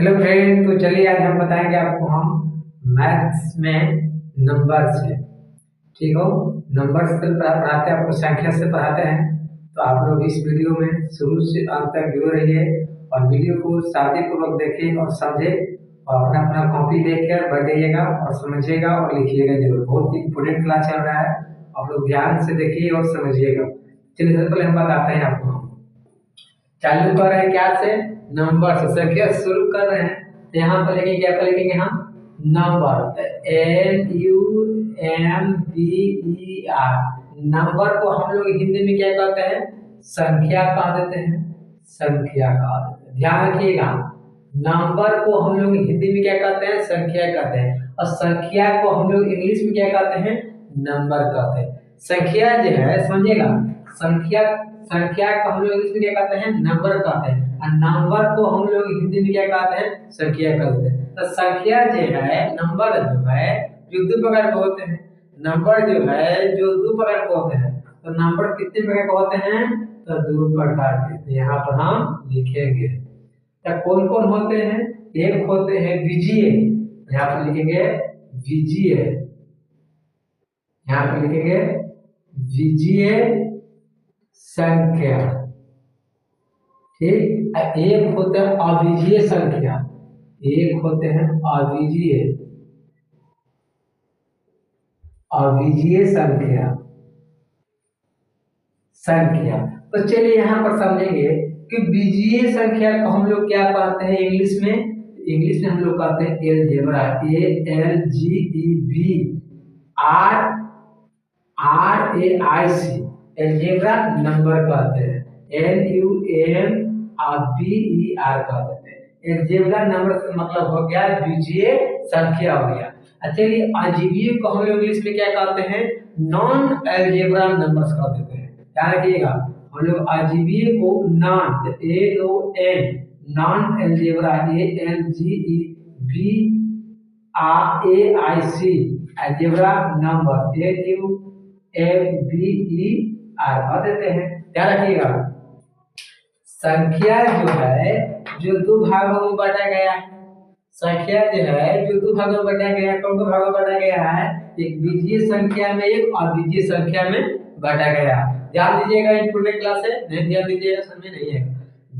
Hello friend, तो चलिए आज हम बताएंगे आपको हम मैथ्स में नंबर से। ठीक हो, नंबर से पढ़ाते हैं आपको, संख्या से पढ़ाते हैं। तो आप लोग इस वीडियो में शुरू से अंत तक जुड़े रहिए और वीडियो को सावधानीपूर्वक देखें और समझें और अपना अपना कॉपी लेकर बैठ जाइएगा और समझिएगा और लिखिएगा जरूर। बहुत इंपोर्टेंट क्लास चल रहा है, आप लोग ध्यान से देखिए और समझिएगा। चलिए सबसे पहले हम बताते हैं आपको, चालू कर रहे हैं क्या से, नंबर से, संख्या से शुरू कर रहे हैं। तो यहाँ पर लिखेंगे, क्या पर लिखेंगे हम, नंबर, NUMBER। नंबर को हम लोग हिंदी में क्या कहते हैं, संख्या कह देते हैं, संख्या कह देते हैं। ध्यान रखिएगा, नंबर को हम लोग हिंदी में क्या कहते हैं, संख्या कहते हैं, और संख्या को हम लोग इंग्लिश में क्या कहते हैं, नंबर कहते हैं। संख्या जो है, समझिएगा, संख्या संख्या को हम लोग इंग्लिश में क्या कहते हैं, नंबर कहते हैं, और नंबर को हम लोग हिंदी में क्या कहते हैं, संख्या कहते हैं। तो संख्या जो है, नंबर जो है, जो दो प्रकार के होते हैं, नंबर जो है जो दो प्रकार के होते हैं। तो नंबर कितने प्रकार के होते हैं, तो दो प्रकार के। तो यहाँ पर हम लिखेंगे तो कौन कौन होते हैं। एक होते हैं बीजीय, यहाँ पर लिखेंगे बीजीय, यहाँ पर लिखेंगे बीजीय संख्या। ठीक, एक होते हैं अविजीय संख्या, एक होते हैं अविजीय अविजीय संख्या। तो चलिए यहाँ पर समझेंगे कि बीजीय संख्या को हम लोग क्या कहते हैं इंग्लिश में। इंग्लिश में हम लोग कहते हैं एलजेब्रा, ALGEBRAIC, एलजेब्रा नंबर कहते हैं, NUMBER कहते हैं। एलजेब्रा नंबर से मतलब हो गया बीजीय संख्या हो गया। चलिए अजीबीय को हम लोग इंग्लिश में क्या कहते हैं, नॉन एलजेब्रा नंबर्स कह देते हैं। ध्यान रखिएगा, हम लोग अजीबीय को non, non algebra, ALGEBRAIC, algebra number, NUMBER कह देते हैं। ध्यान रखिएगा, संख्या जो है जो दो भागों में बांटा गया है, संख्या जो है जो दो भागों में बांटा गया है, कौन को भागों में बांटा गया है, एक बीजीय संख्या में, एक अविजीय संख्या में बांटा गया है। ध्यान दीजिएगा, इंपोर्टेंट क्लास है, नहीं ध्यान दीजिएगा समझ नहीं है।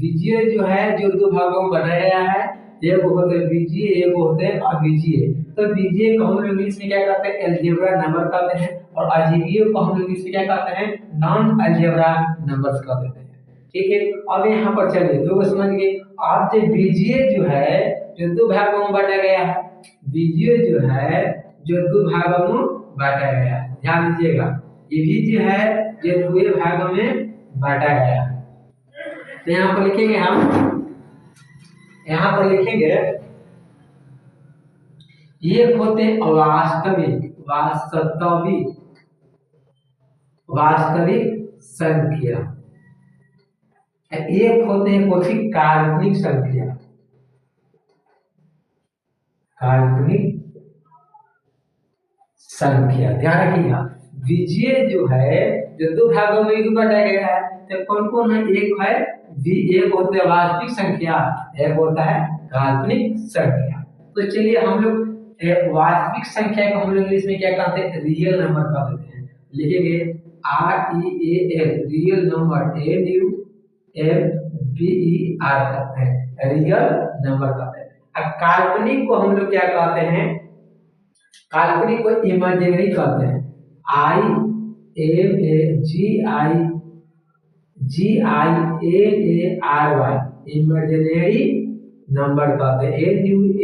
बीजीय जो है जो दो भागों में बांटा गया है, एक होते हैं बीजीय, एक होते हैं अविजीय। तो बीजीय को हम लोग इंग्लिश में क्या कहते हैं, एलजेब्रा नंबर कहते हैं, और अजीबीय को हम लोग इंग्लिश में क्या कहते हैं, नॉन एलजेब्रा नंबर्स कह देते हैं। ठीक है, अब यहाँ पर चलिए दो समझ गए। आप जो बीजीय जो है जो दो भागों में बांटा गया है, बीजीय जो है जो दो भागों में बांटा गया है, ध्यान दीजिएगा, ये भी जो है जो दो भागों में बांटा गया है। तो यहाँ पर लिखेंगे हम, यहाँ पर लिखेंगे ये होते वास्तविक संख्या, एक होते हैं कुछ काल्पनिक संख्या, ध्यान रखिएगा। बीजीय जो है जो दो भागों में बांटा गया है, तो कौन कौन है, एक है एक होता है वास्तविक संख्या, एक होता है काल्पनिक संख्या। तो चलिए हम लोग वास्तविक संख्या को हम लोग इंग्लिश में क्या कहते हैं, रियल नंबर कह देते हैं। लिखेंगे REAL, रियल नंबर, NUMBER कहते हैं, रियल नंबर कहते हैं। अब काल्पनिक को हम लोग क्या कहते हैं, काल्पनिक को इमेजिनरी कहते हैं, IMAGINARY, इमेजिनरी नंबर कहते हैं, NUMBER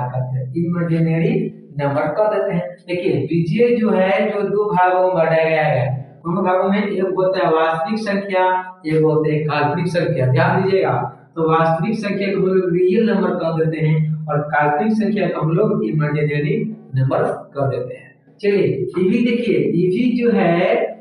कहते हैं, इमेजिनरी नंबर कह देते हैं। देखिए बीजीय जो है जो दो भागों में बांटा गया है, दोनों भागों में एक होता है वास्तविक संख्या, एक होते हैं काल्पनिक संख्या। ध्यान दीजिएगा, तो वास्तविक संख्या को हम लोग रियल नंबर कह देते हैं और काल्पनिक संख्या को हम लोग इमेजिनरी नंबर कह देते हैं। चलिए ईवी देखिए, ईवी जो है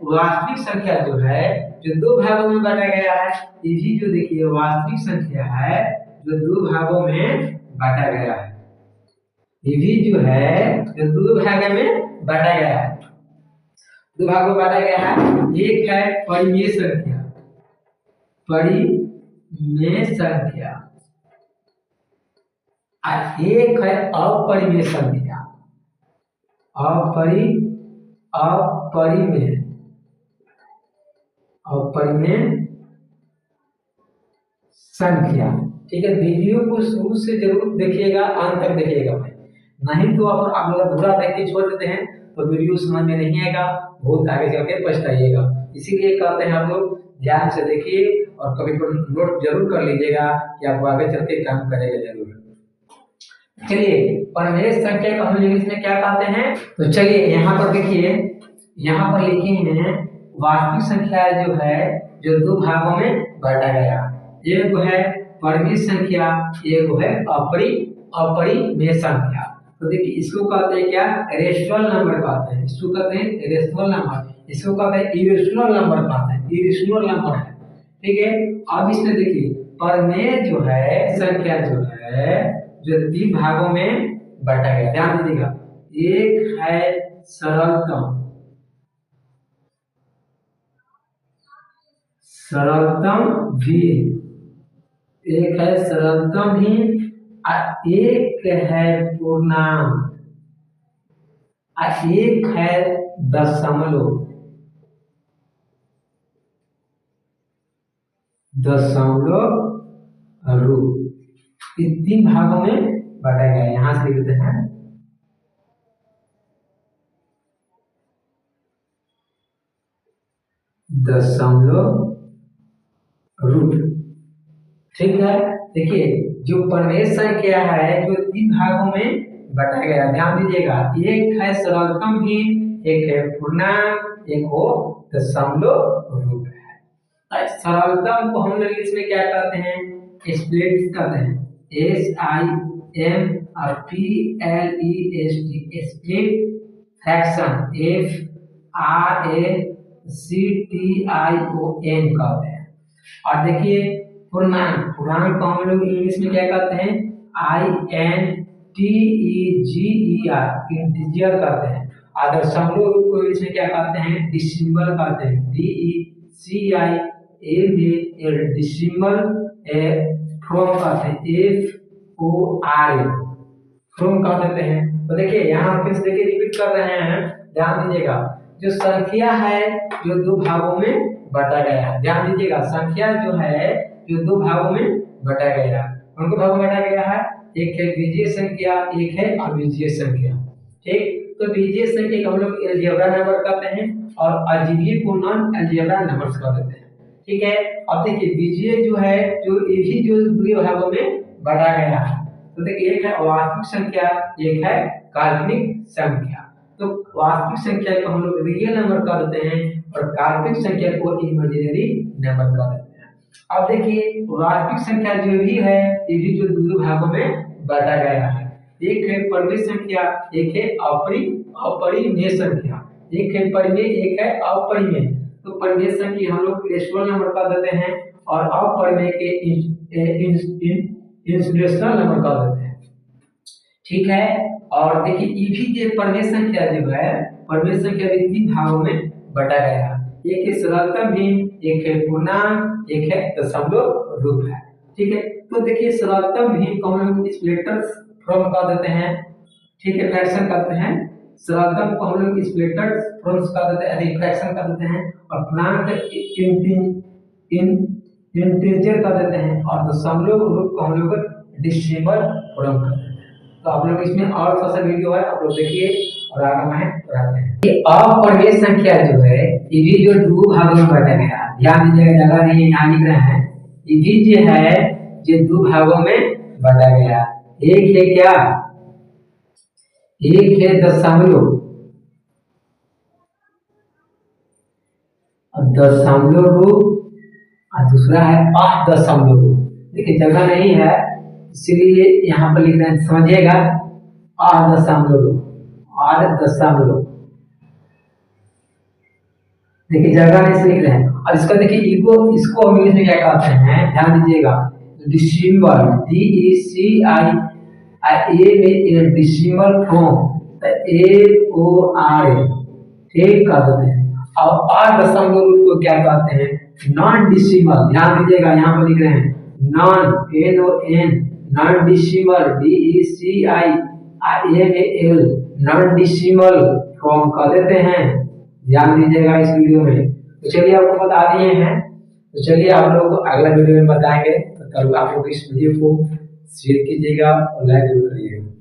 वास्तविक संख्या जो है जो दो भागों में बांटा गया है, ईवी जो देखिए वास्तविक संख्या है जो दो भागों में बांटा गया है, ईवी जो है जो दो भागों में बांटा गया है, दो भागों में बांटा गया है। एक है परिमेय संख्या, परिमेय संख्या, एक है अपरिमेय संख्या, अपरिमेय अपरिमेय संख्या। ठीक है, वीडियो को शुरू से जरूर देखिएगा, अंत तक देखिएगा भाई, नहीं तो आप लोग पूरा देख के छोड़ देते हैं तो वीडियो समझ में नहीं आएगा, बहुत आगे चल के पछताइएगा। इसीलिए कहते हैं आप लोग ध्यान से देखिए और कभी नोट जरूर कर लीजिएगा कि आपको आगे चल के काम करेगा जरूर। चलिए, परिमेय संख्या को हम इंग्लिश में क्या कहते हैं, तो चलिए यहाँ पर देखिए, यहाँ पर लिखे हैं वास्तविक संख्या जो है जो दो भागों में बांटा गया, एक है परिमेय संख्या, एक है अपरिमेय संख्या। तो देखिए इसको कहते हैं क्या, रेशनल नंबर कहते हैं, इसको कहते हैं रेशनल नंबर, इसको कहते हैं इरेशनल नंबर कहते हैं, इरेशनल नंबर है। ठीक है, अब इसमें देखिए परिमेय जो है संख्या जो है जो तीन भागों में बांटा गया, ध्यान दीजिएगा। एक है सरलतम भी, एक है सरलतम भी, एक है पूर्णांक, एक है दशमलव रूप। इन तीन भागों में बांटा गया है। यहां से लिखते हैं दशमलव रूप। ठीक है, देखिए जो परिमेय संख्या है जो तीन भागों में बांटा गया, ध्यान दीजिएगा। एक है सरलतम भी, एक है पूर्णांक, एक हो दशमलव रूप है। सरलतम को हम लोग इंग्लिश में क्या कहते हैं, स्प्लिट कहते हैं, SIMPLEST, स्प्लिट फ्रैक्शन, FRACTION कहते हैं। और देखिए पूर्णांक को हम लोग इंग्लिश में क्या कहते हैं, INTEGER, इंटीजर कहते हैं। और दशमलव रूप को इंग्लिश में क्या कहते हैं, डेसिमल कहते हैं, DECIMAL, डेसिमल। फ्रॉम कहते हैं, FORM, फ्रॉम कह देते हैं। तो देखिए यहाँ फिर से देखिए रिपीट कर रहे हैं, ध्यान दीजिएगा। जो संख्या है जो दो भागों में बांटा गया है, ध्यान दीजिएगा, संख्या जो है जो दो भागों में बांटा गया है, उनको भागों में बांटा गया है, एक है बीजीय संख्या, एक है अबीजीय संख्या। ठीक, तो बीजीय संख्या को हम लोग अलजेब्रा नंबर कहते हैं और अजीबीय को नॉन अलजेब्रा नंबर्स कह देते हैं। ठीक है, अब देखिए बीजीय जो है जो ये भी जो दो भागों में बांटा गया है। तो देखिए एक है वास्तविक संख्या, एक है काल्पनिक संख्या। तो वास्तविक संख्या को हम लोग रियल नंबर कह देते हैं और काल्पनिक संख्या को इमेजिनरी नंबर कह देते हैं। अब देखिए वास्तविक संख्या जो भी है ये भी जो दो भागों में बांटा गया है, एक है परिमेय संख्या, एक है अपरिमेय संख्या, एक है परिमेय, एक है अपरिमेय। तो परिमेय संख्या हम लोग रेशनल नंबर कह देते हैं और अपरिमेय के इंस्पिरेशनल नंबर कह देते हैं। ठीक है, और देखिए ये भी जो परिमेय संख्या जो है, परिमेय संख्या भी तीन भागों में बांटा गया है, एक है सरलतम भी, एक है पूर्णांक, एक है दशमलव रूप है। ठीक है, तो देखिए सरलतम भी को हम लोग स्प्लिटर्स फ्रॉम कह देते हैं। ठीक है, फ्रैक्शन कहते हैं, सरलतम को हम लोग स्प्लिटर्स फ्रॉम कह देते हैं, फ्रैक्शन कह देते हैं, और पूर्णांक इंटीजर कह देते हैं, और दशमलव रूप को हम लोग डेसिमल फ्रॉम कहते हैं। तो आप लोग इसमें और थोड़ा सा वीडियो है, आप लोग देखिए और आगे मैं बताते हैं। ये अपरिमेय संख्या जो है ये भी जो दो भागों में बांटा गया है, ध्यान दीजिएगा, जगह नहीं है यहाँ लिख रहे हैं, ये भी जो है जो दो भागों में बांटा गया, एक है क्या, एक है दशमलव रूप और दूसरा है दशमलव रूप। देखिए जगह नहीं है इसलिए यहाँ पर लिख रहे हैं, समझिएगा, दशमलव। देखिए जगह नहीं से लिख रहे हैं। और इसका देखिए इसको हम इंग्लिश में क्या कहते हैं, ध्यान दीजिएगा, decimal, DECIMAL, decimal from, FORM, ठीक कहते हैं। और दशमलव रूप को क्या कहते हैं, नॉन डेसिमल, ध्यान दीजिएगा, यहाँ पर लिख रहे हैं non, NON non decimal DECIMAL non decimal form कह देते हैं। ध्यान दीजिएगा इस वीडियो में। तो चलिए आपको बता दिए हैं, तो चलिए आप लोगों को अगला वीडियो में बताएंगे। तो आप लोग इस वीडियो को शेयर कीजिएगा और लाइक जरूर करिएगा।